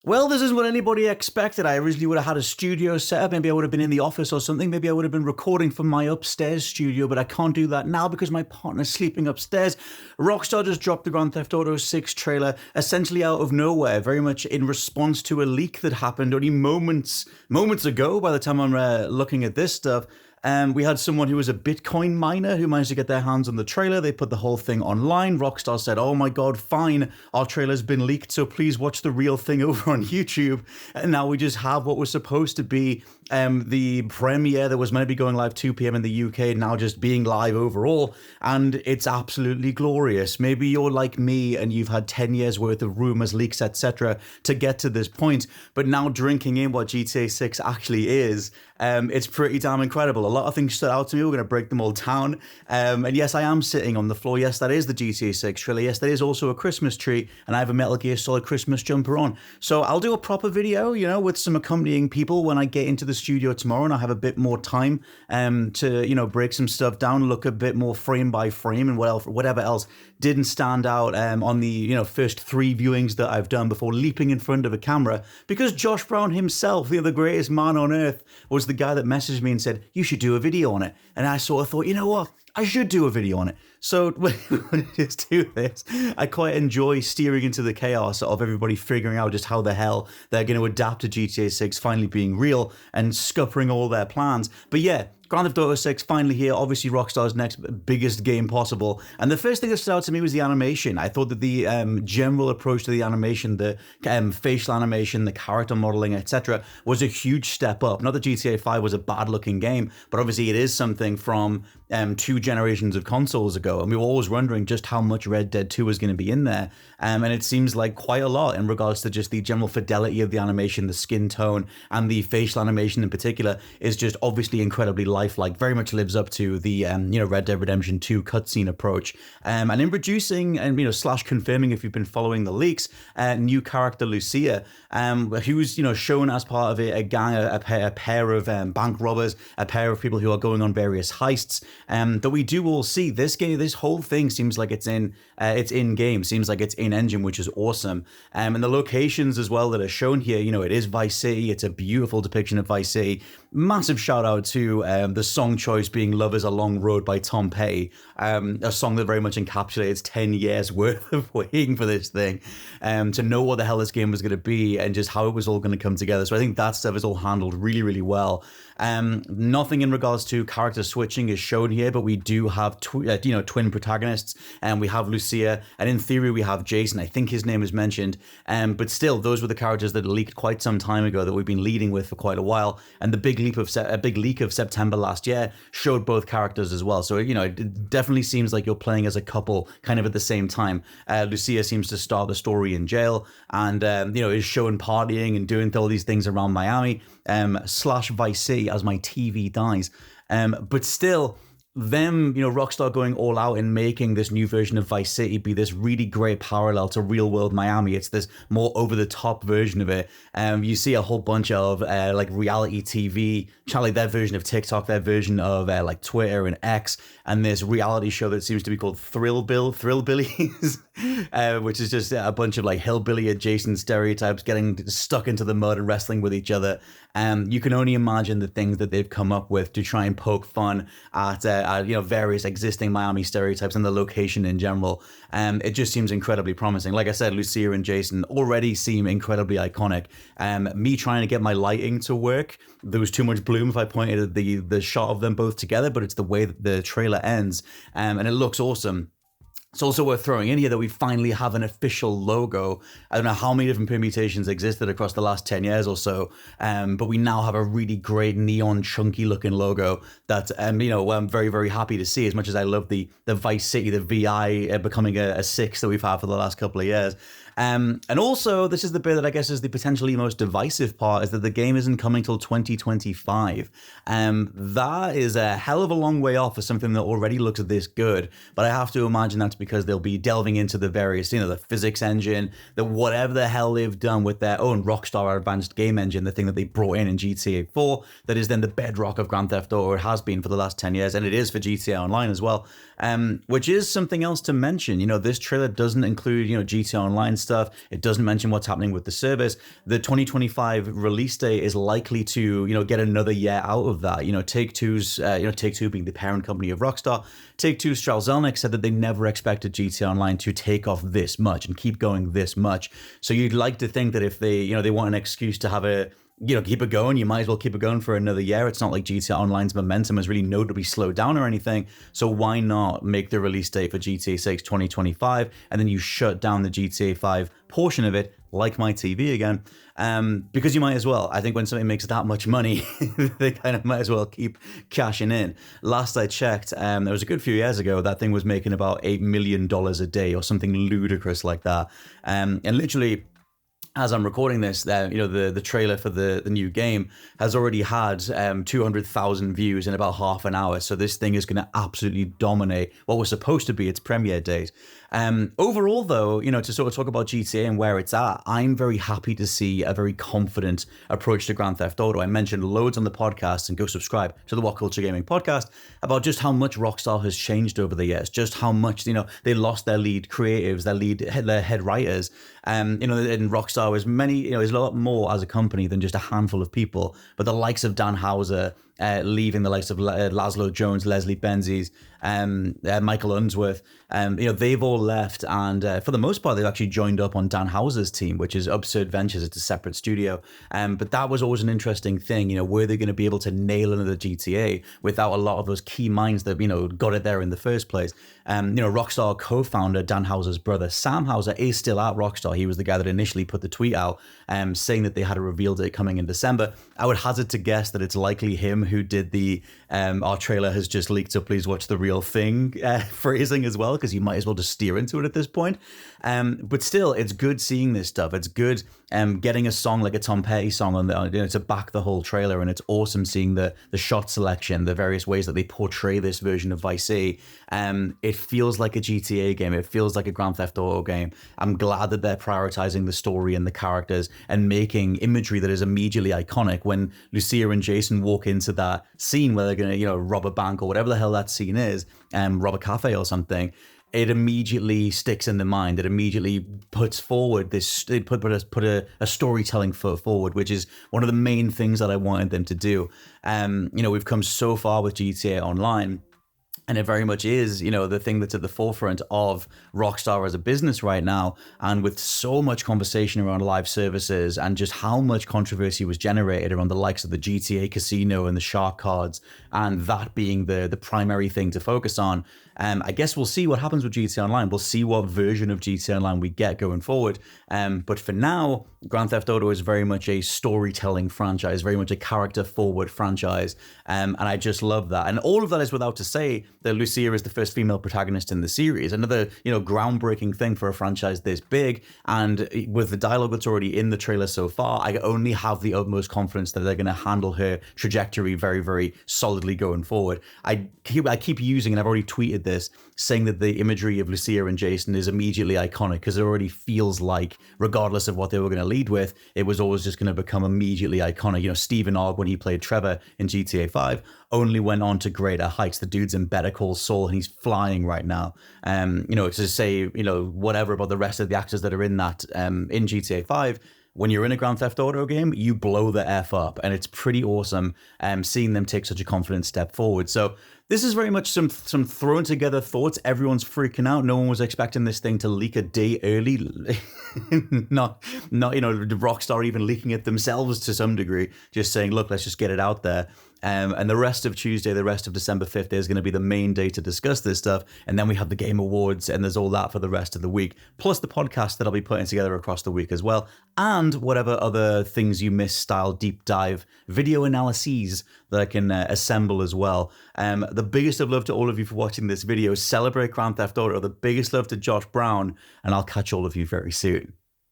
Well, this isn't what anybody expected. I originally would have had a studio set up. Maybe I would have been in the office or something. Maybe I would have been recording from my upstairs studio, but I can't do that now because my partner's sleeping upstairs. Rockstar just dropped the Grand Theft Auto 6 trailer essentially out of nowhere, very much in response to a leak that happened only moments ago by the time I'm looking at this stuff. We had someone who was a Bitcoin miner who managed to get their hands on the trailer. They put the whole thing online. Rockstar said, "Oh my God, fine. Our trailer's been leaked, so please watch the real thing over on YouTube." And now we just have what was supposed to be the premiere that was meant to be going live 2 p.m. in the UK, now just being live overall. And it's absolutely glorious. Maybe you're like me and you've had 10 years worth of rumors, leaks, etc. to get to this point. But now drinking in what GTA 6 actually is, it's pretty damn incredible. A lot of things stood out to me. We're going to break them all down. And yes, I am sitting on the floor. Yes, that is the GTA 6 trailer. Yes, that is also a Christmas tree. And I have a Metal Gear Solid Christmas jumper on. So I'll do a proper video, with some accompanying people when I get into the studio tomorrow and I have a bit more time to, break some stuff down, look a bit more frame by frame and whatever else didn't stand out on the, first 3 viewings that I've done before leaping in front of a camera. Because Josh Brown himself, the greatest man on earth, was the guy that messaged me and said, "You should do a video on it." And I sort of thought, you know what? I should do a video on it. So when I just do this, I quite enjoy steering into the chaos of everybody figuring out just how the hell they're going to adapt to GTA 6 finally being real and scuppering all their plans. But yeah, Grand Theft Auto 6 finally here, obviously Rockstar's next biggest game possible. And the first thing that stood out to me was the animation. I thought that the general approach to the animation, the facial animation, the character modeling, etc., was a huge step up. Not that GTA 5 was a bad-looking game, but obviously it is something from 2 generations of consoles ago. And we were always wondering just how much Red Dead 2 was going to be in there. And it seems like quite a lot in regards to just the general fidelity of the animation, the skin tone, and the facial animation in particular is just obviously incredibly lifelike, very much lives up to the Red Dead Redemption 2 cutscene approach. And introducing and slash confirming, if you've been following the leaks, new character Lucia, who's shown as part of a gang, a pair of bank robbers, a pair of people who are going on various heists. That we do all see this game. This whole thing seems like it's in game, seems like it's in engine, which is awesome. And the locations as well that are shown here, it is Vice City. It's a beautiful depiction of Vice City. Massive shout out to the song choice being "Love Is a Long Road" by Tom Petty, a song that very much encapsulates 10 years worth of waiting for this thing, to know what the hell this game was going to be and just how it was all going to come together. So I think that stuff is all handled really, really well. Nothing in regards to character switching is shown here, but we do have twin protagonists, and we have Lucia, and in theory we have Jason. I think his name is mentioned, but still, those were the characters that leaked quite some time ago that we've been leading with for quite a while. And the big leak of September last year showed both characters as well. So it definitely seems like you're playing as a couple, kind of at the same time. Lucia seems to start the story in jail, and is shown partying and doing all these things around Miami slash Vice City as my TV dies. But still, Rockstar going all out in making this new version of Vice City be this really great parallel to real world Miami. It's this more over the top version of it. You see a whole bunch of reality TV, like their version of TikTok, their version of like Twitter and X, and this reality show that seems to be called Thrillbillies, which is just a bunch of like hillbilly adjacent stereotypes getting stuck into the mud and wrestling with each other. You can only imagine the things that they've come up with to try and poke fun at various existing Miami stereotypes and the location in general. It just seems incredibly promising. Like I said, Lucia and Jason already seem incredibly iconic. Me trying to get my lighting to work, there was too much bloom if I pointed at the shot of them both together, but it's the way that the trailer ends, and it looks awesome. It's also worth throwing in here that we finally have an official logo. I don't know how many different permutations existed across the last 10 years or so, but we now have a really great neon chunky looking logo that I'm very, very happy to see, as much as I love the Vice City, the VI becoming a 6 that we've had for the last couple of years. And also, this is the bit that I guess is the potentially most divisive part, is that the game isn't coming till 2025. That is a hell of a long way off for something that already looks this good, but I have to imagine that's because they'll be delving into the various, the physics engine, the whatever the hell they've done with their own Rockstar Advanced Game Engine, the thing that they brought in GTA 4, that is then the bedrock of Grand Theft Auto. It has been for the last 10 years, and it is for GTA Online as well, which is something else to mention. This trailer doesn't include, GTA Online stuff. stuff. It doesn't mention what's happening with the service. The 2025 release date is likely to, get another year out of that. Take-Two's, Take-Two being the parent company of Rockstar, Take-Two Strauss Zelnick said that they never expected GTA Online to take off this much and keep going this much. So you'd like to think that if they want an excuse to have keep it going, you might as well keep it going for another year. It's not like GTA Online's momentum has really notably slowed down or anything. So why not make the release date for GTA 6 2025 and then you shut down the GTA 5 portion of it, like my TV again, because you might as well. I think when something makes that much money, they kind of might as well keep cashing in. Last I checked, it was a good few years ago, that thing was making about $8 million a day or something ludicrous like that. And literally, as I'm recording this, the trailer for the new game has already had 200,000 views in about half an hour. So this thing is going to absolutely dominate what was supposed to be its premiere date. Overall, though, to sort of talk about GTA and where it's at, I'm very happy to see a very confident approach to Grand Theft Auto. I mentioned loads on the podcast, and go subscribe to the What Culture Gaming podcast, about just how much Rockstar has changed over the years, just how much, they lost their lead creatives, their head writers. In Rockstar is is a lot more as a company than just a handful of people, but the likes of Dan Houser, leaving the likes of Laszlo Jones, Leslie Benzies, Michael Unsworth, they've all left, and for the most part, they've actually joined up on Dan Houser's team, which is Absurd Ventures. It's a separate studio, but that was always an interesting thing. Were they going to be able to nail another GTA without a lot of those key minds that got it there in the first place? Rockstar co-founder Dan Houser's brother Sam Houser is still at Rockstar. He was the guy that initially put the tweet out saying that they had a reveal date coming in December. I would hazard to guess that it's likely him who did the our trailer has just leaked, so please watch the real thing phrasing as well, because you might as well just steer into it at this point. But still, it's good seeing this stuff. It's good getting a song like a Tom Petty song on to back the whole trailer, and it's awesome seeing the shot selection, the various ways that they portray this version of Vice City. It feels like a GTA game. It feels like a Grand Theft Auto game. I'm glad that they're prioritizing the story and the characters and making imagery that is immediately iconic. When Lucia and Jason walk into that scene where they're going to, rob a bank or whatever the hell that scene is, rob a cafe or something, it immediately sticks in the mind. It immediately puts forward this, they put a storytelling foot forward, which is one of the main things that I wanted them to do. We've come so far with GTA Online, and it very much is, the thing that's at the forefront of Rockstar as a business right now. And with so much conversation around live services and just how much controversy was generated around the likes of the GTA casino and the shark cards, and that being the primary thing to focus on, I guess we'll see what happens with GTA Online. We'll see what version of GTA Online we get going forward. But for now, Grand Theft Auto is very much a storytelling franchise, very much a character-forward franchise. And I just love that. And all of that is without to say that Lucia is the first female protagonist in the series. Another, groundbreaking thing for a franchise this big. And with the dialogue that's already in the trailer so far, I only have the utmost confidence that they're going to handle her trajectory very, very solidly going forward. I keep using, and I've already tweeted this, saying that the imagery of Lucia and Jason is immediately iconic, because it already feels like, regardless of what they were going to lead with, it was always just going to become immediately iconic. Stephen Ogg, when he played Trevor in GTA 5, only went on to greater heights. The dude's in Better Call Saul, and he's flying right now. To say, whatever about the rest of the actors that are in that, in GTA 5, when you're in a Grand Theft Auto game, you blow the F up, and it's pretty awesome seeing them take such a confident step forward. So this is very much some thrown together thoughts. Everyone's freaking out. No one was expecting this thing to leak a day early. not Rockstar even leaking it themselves to some degree, just saying, look, let's just get it out there. And the rest of Tuesday, the rest of December 5th is going to be the main day to discuss this stuff. And then we have the Game Awards, and there's all that for the rest of the week, plus the podcast that I'll be putting together across the week as well, and whatever other things you miss style deep dive video analyses that I can assemble as well. The biggest of love to all of you for watching this video. Celebrate Grand Theft Auto. The biggest love to Josh Brown, and I'll catch all of you very soon.